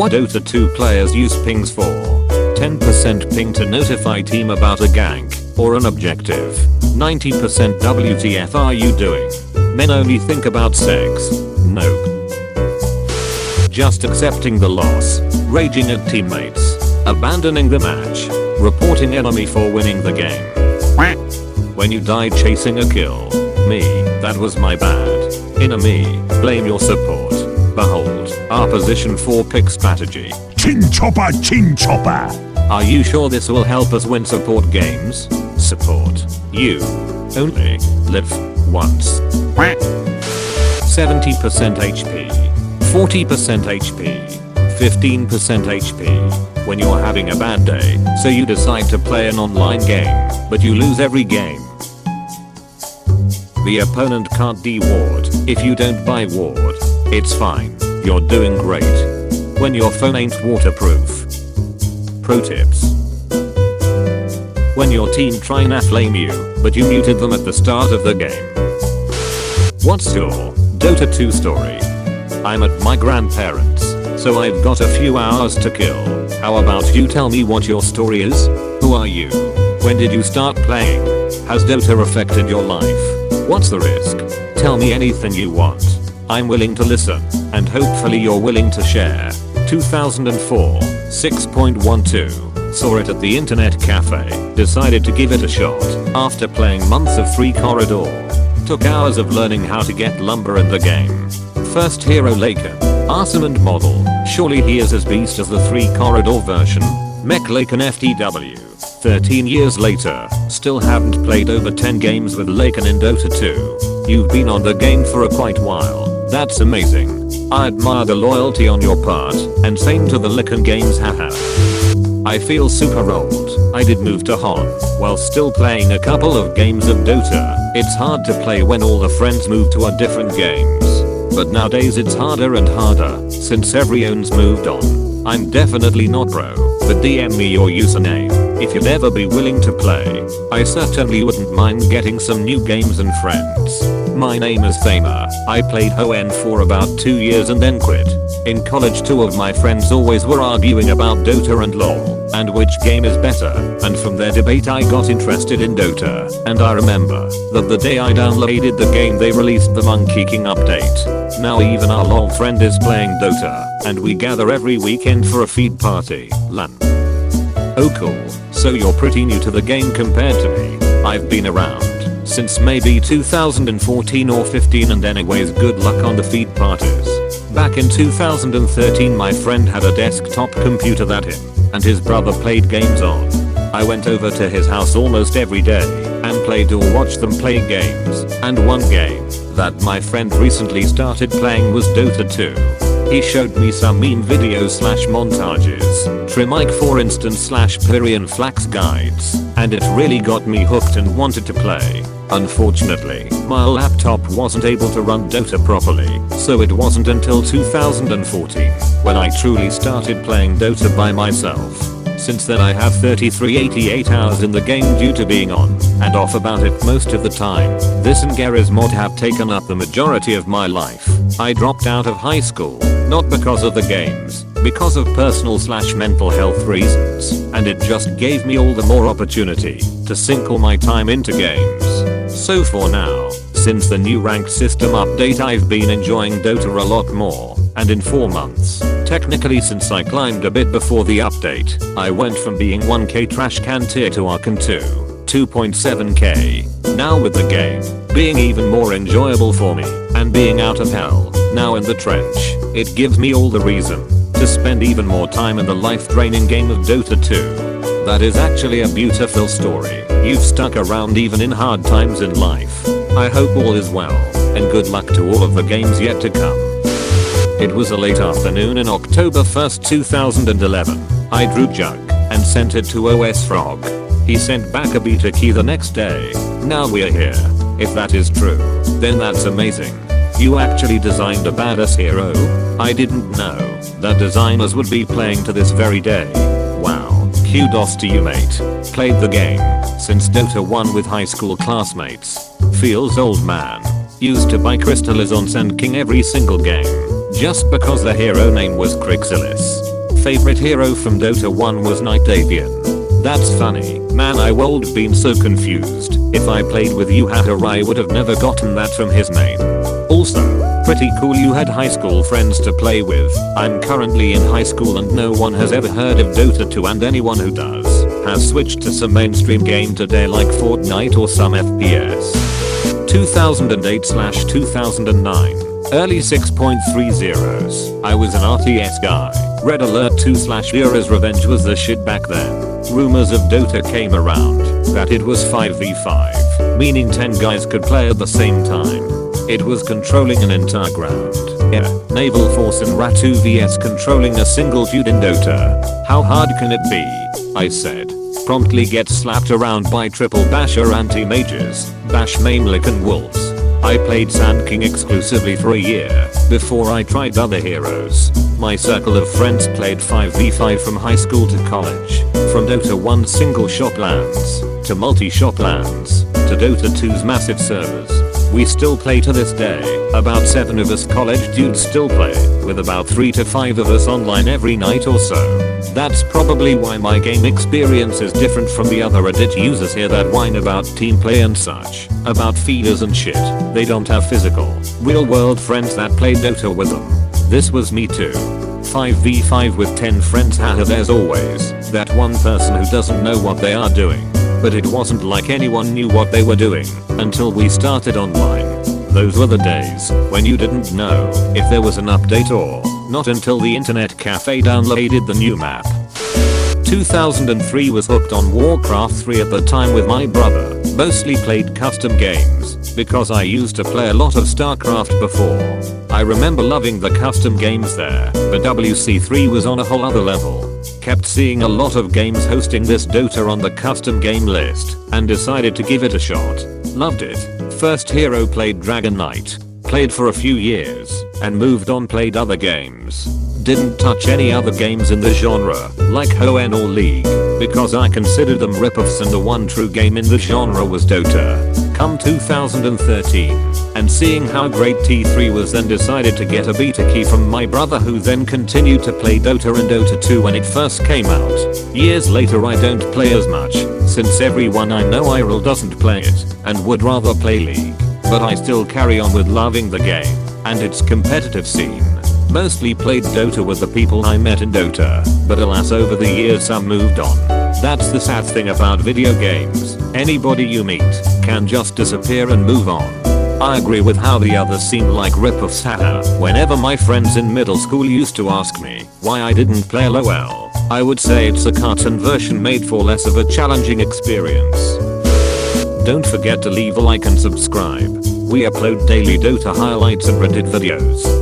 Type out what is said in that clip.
What Dota 2 players use pings for. 10% ping to notify team about a gank or an objective. 90% WTF are you doing? Men only think about sex. Nope. Just accepting the loss. Raging at teammates. Abandoning the match. Reporting enemy for winning the game. When you died chasing a kill. Me, that was my bad. Inner me, blame your support. Behold, our position 4 pick strategy. Chin chopper, chin chopper. Are you sure this will help us win support games? Support. You. Only. Live. Once. 70% HP. 40% HP. 15% HP. When you're having a bad day, so you decide to play an online game, but you lose every game. The opponent can't de-ward if you don't buy ward. It's fine, you're doing great. When your phone ain't waterproof. Pro tips. When your team try to flame you, but you muted them at the start of the game. What's your Dota 2 story? I'm at my grandparents', so I've got a few hours to kill. How about you tell me what your story is? Who are you? When did you start playing? Has Dota affected your life? What's the risk? Tell me anything you want. I'm willing to listen, and hopefully you're willing to share. 2004, 6.12. Saw it at the internet cafe. Decided to give it a shot. After playing months of Free Corridor. Took hours of learning how to get lumber in the game. First hero 𝗪𝗁𝗵𝗶. Awesome and model. Surely he is as beast as the 3 corridor version. Mech 𝗪𝗁𝗵𝗶 FTW. 13 years later, still haven't played over 10 games with 𝗪𝗁𝗵𝗶 in Dota 2. You've been on the game for quite a while. That's amazing. I admire the loyalty on your part, and same to the 𝗪𝗁𝗵𝗶 games haha. I feel super old. I did move to Hon while still playing a couple of games of Dota. It's hard to play when all the friends move to a different games. But nowadays it's harder and harder since everyone's moved on. I'm definitely not pro, but DM me your username if you'd ever be willing to play. I certainly wouldn't mind getting some new games and friends. My name is 𝗪𝗵𝗵𝗶. I played HON for about 2 years and then quit. In college 2 of my friends always were arguing about Dota and LoL, and which game is better, and from their debate I got interested in Dota, and I remember that the day I downloaded the game they released the Monkey King update. Now even our LoL friend is playing Dota, and we gather every weekend for a feed party. LAN. Oh cool, so you're pretty new to the game compared to me. I've been around since maybe 2014 or 15 and anyways good luck on the feed parties. Back in 2013 my friend had a desktop computer that him and his brother played games on. I went over to his house almost every day and played or watched them play games, and one game that my friend recently started playing was Dota 2. He showed me some meme videos / montages, 𝗪𝗏𝗵𝗶 for instance / Pyrian Flax guides, and it really got me hooked and wanted to play. Unfortunately, my laptop wasn't able to run Dota properly, so it wasn't until 2014 when I truly started playing Dota by myself. Since then I have 3388 hours in the game due to being on and off about it most of the time. This and 𝗪𝗏𝗵𝗶 mod have taken up the majority of my life. I dropped out of high school, not because of the games, because of personal / mental health reasons, and it just gave me all the more opportunity to sink all my time into games. So for now, since the new ranked system update I've been enjoying Dota a lot more, and in 4 months, technically since I climbed a bit before the update, I went from being 1k trash can tier to Archon 2, 2.7k. Now with the game being even more enjoyable for me, and being out of hell, now in the trench, it gives me all the reason to spend even more time in the life-draining game of Dota 2. That is actually a beautiful story. You've stuck around even in hard times in life. I hope all is well, and good luck to all of the games yet to come. It was a late afternoon in October 1st 2011. I drew Jug and sent it to 𝗪𝗏𝗏𝗏. He sent back a beta key the next day. Now we're here. If that is true, then that's amazing. You actually designed a badass hero? I didn't know that designers would be playing to this very day. Wow, kudos to you mate. Played the game since Dota 1 with high school classmates. Feels old man. Used to buy Crystallis on Sand King every single game, just because the hero name was Crixalis. Favorite hero from Dota 1 was Knight Davian. That's funny, man, I would been so confused. If I played with you haha, I would have never gotten that from his name. Also, pretty cool you had high school friends to play with. I'm currently in high school and no one has ever heard of Dota 2, and anyone who does has switched to some mainstream game today like Fortnite or some FPS. 2008/2009. Early 6.30s. I was an RTS guy. Red Alert 2/Era's Revenge was the shit back then. Rumors of Dota came around that it was 5v5, meaning 10 guys could play at the same time. It was controlling an entire ground. Yeah, naval force in Ra2 vs controlling a single dude in Dota. How hard can it be? I said. Promptly gets slapped around by triple basher anti-mages, 𝗪𝗵𝗵𝗵𝗵. I played Sand King exclusively for a year before I tried other heroes. My circle of friends played 5v5 from high school to college. From Dota 1 single shop lands to multi-shop lands to Dota 2's massive servers. We still play to this day. About 7 of us college dudes still play, with about 3 to 5 of us online every night or so. That's probably why my game experience is different from the other Reddit users here that whine about team play and such, about feeders and shit. They don't have physical, real world friends that play Dota with them. This was me too. 5v5 with 10 friends, haha, there's always that one person who doesn't know what they are doing. But it wasn't like anyone knew what they were doing until we started online. Those were the days when you didn't know if there was an update or not until the internet cafe downloaded the new map. 2003 was hooked on Warcraft 3 at the time with my brother. Mostly played custom games because I used to play a lot of StarCraft before. I remember loving the custom games there, but WC3 was on a whole other level. Kept seeing a lot of games hosting this Dota on the custom game list and decided to give it a shot. Loved it. First hero played Dragon Knight. Played for a few years and moved on, played other games. Didn't touch any other games in the genre like HON or League because I considered them ripoffs and the one true game in the genre was Dota. Come 2013 and seeing how great T3 was, then decided to get a beta key from my brother, who then continued to play Dota and Dota 2 when it first came out. Years later I don't play as much since everyone I know IRL doesn't play it and would rather play League. But I still carry on with loving the game and its competitive scene. Mostly played Dota with the people I met in Dota, but alas over the years some moved on. That's the sad thing about video games. Anybody you meet can just disappear and move on. I agree with how the others seem like rip-offs, haha. Whenever my friends in middle school used to ask me why I didn't play LOL, I would say it's a cartoon version made for less of a challenging experience. Don't forget to leave a like and subscribe. We upload daily Dota highlights and Reddit videos.